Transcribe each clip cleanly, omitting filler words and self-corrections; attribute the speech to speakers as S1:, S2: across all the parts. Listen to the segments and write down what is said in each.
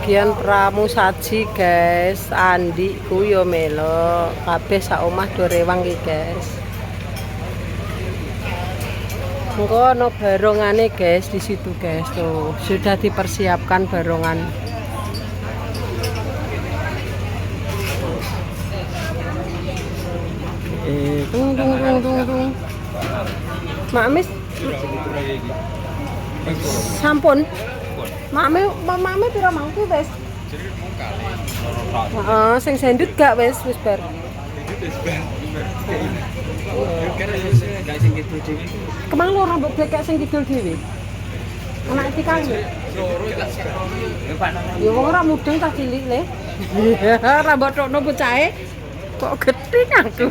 S1: bagian pramu saji guys. Andi ku yo melo kabeh sak omah do rewang iki guys. Engko ono barongane guys di situ guys tuh. Sudah dipersiapkan barongan. Tung. Mamis sampun. Mame pira mangku wis? Heeh, sing sendut gak wis bar. Kemang lho rambut dekek sing kidul dhewe. Anak iki kan. Ya wong ora mudeng tak cilik le. Rambut tokno bocahe kok gedhe aku.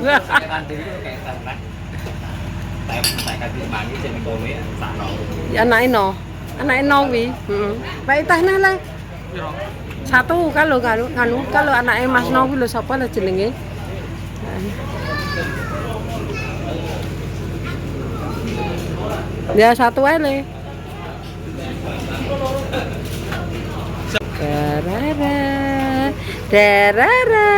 S1: Ya anake no wi. Heeh. Baik tahna le. Satu kalau anake Mas No kuwi lho sapa lho jenenge? Ya satu ae le. Darara.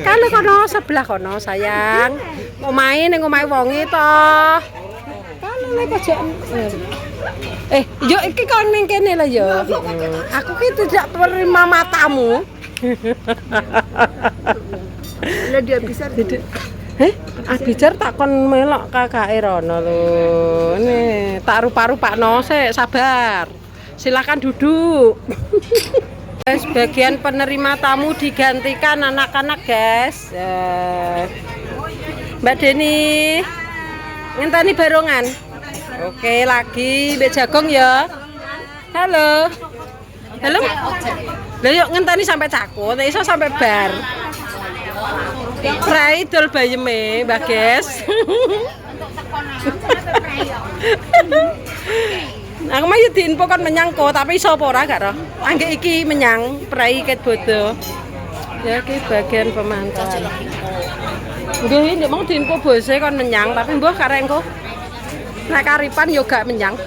S1: Kalau kono sebelah kono sayang. Mau main ning omahe wonge to. Kalau le pojok. Yo iki kon ning kene lho yo. Aku ki tidak terima matamu.
S2: Lah dia bisa tidak.
S1: Abijar tak kon melok kakake rono lho. Ini tak rupa-rupakno sik sabar. Silakan duduk. Guys, bagian penerima tamu digantikan anak-anak guys. Mbak Deni ngenteni barongan. Oke, lagi Mbak Jagong ya. Halo. Halo. Lah yuk ngenteni sampai cakut, iso sampai bar. Prai dol bayeme, Mbak Ges. Aku mah yo diinfo kon menyang ko, tapi iso apa ora gak roh. Anggek iki menyang prai ket bodo. Ya iki bagian pemantauan. Nggih, nek mau diinfo bose kon menyang, tapi mbuh karek engko. Nek karipan yo gak menyang.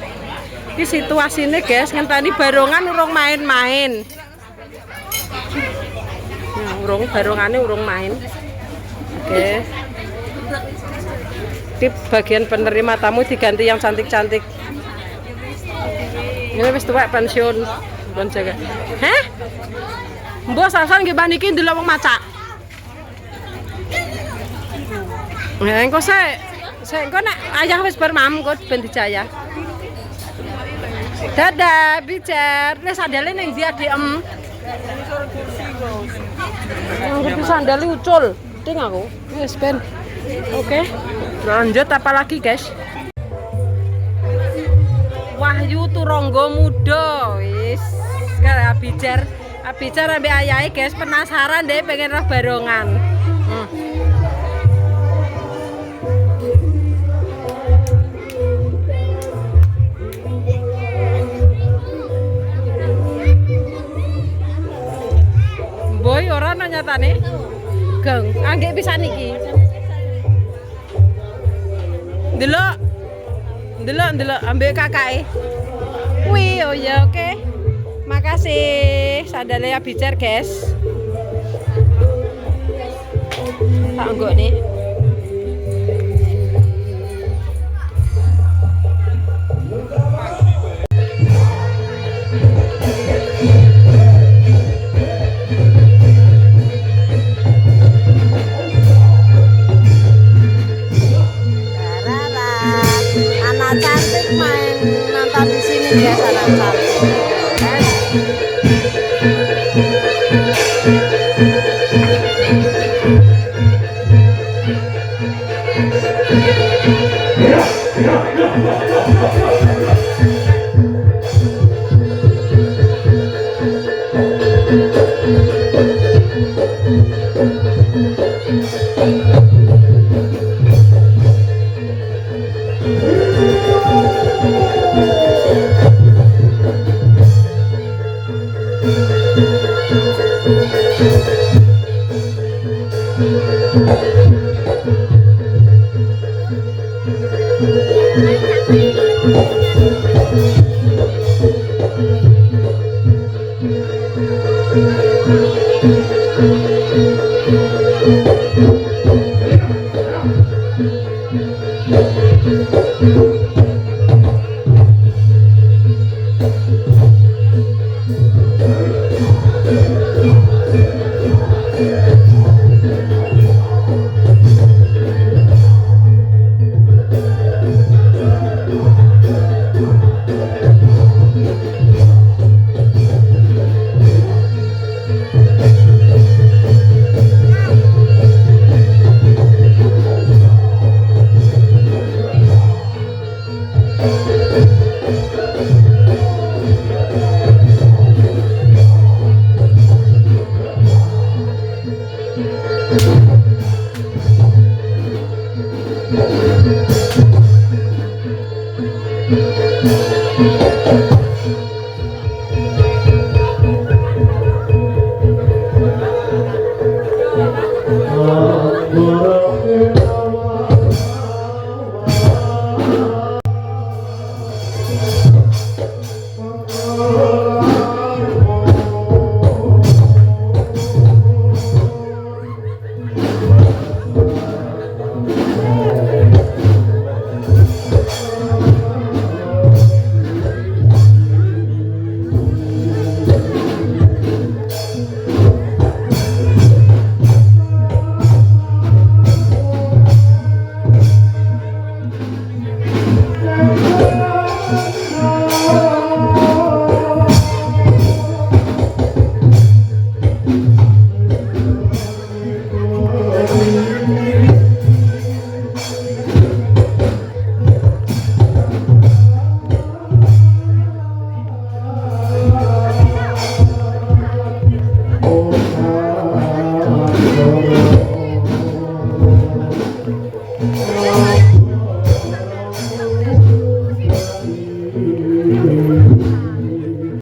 S1: Iki situasine, guys, ngenteni barongan urung main-main. Urung barongane urung main. Oke. Tip bagian penerima tamu diganti yang cantik-cantik. Ini wis tuwek pensiun. Pun jaga. Hah? Mbok sasan nggih mbah niki ndelok wong macak. Ya engko sik engko nek ayah wis bar mam kok ben dicaya. Dadah, bicar. Nek sandale ning ndi adem? Nggak sandal ucul, ting aku. Wes ben. Oke. Lanjut apa lagi, guys? Wahyu Turangga muda, wis. Kayak abijar ambek ayahe, guys, penasaran deh pengen roh barongan. Boy ora nyatane. Geng, anggek pisan iki. Ndelok ambek kakake. Wih, oh ya oke. Makasih. Sandale abijar, guys. Tak enggak nih. Cantik main nonton di sini guys, anak cantik.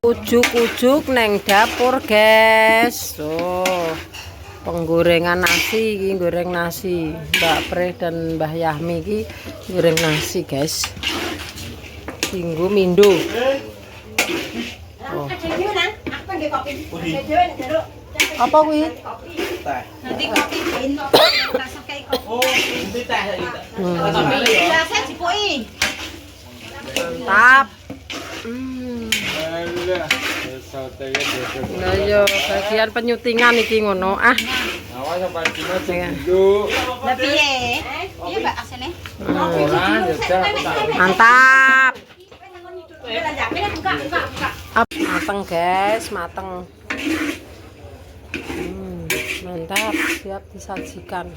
S1: Ujuk-ujuk neng dapur, guys. Tuh, penggorengan nasi iki, goreng nasi. Mbak Pre dan Mbah Yahmi iki goreng nasi, guys. Tinggu mindo. Oh. Apa kuwi?
S2: Nanti kopi rasa kayak kopi.
S3: Oh, ini teh iki.
S2: Biasa dipuki.
S1: Mantap.
S3: Alah, sautnya dodok.
S1: Lah yo bagian penyutingan iki ngono. Ah.
S3: Awas sampai dino
S1: Iya.
S3: dulu.
S2: Lah piye? Iya Mbak asene.
S3: Ora jajal tak.
S1: Mantap. Mateng, guys, mateng. Mantap, siap disajikan.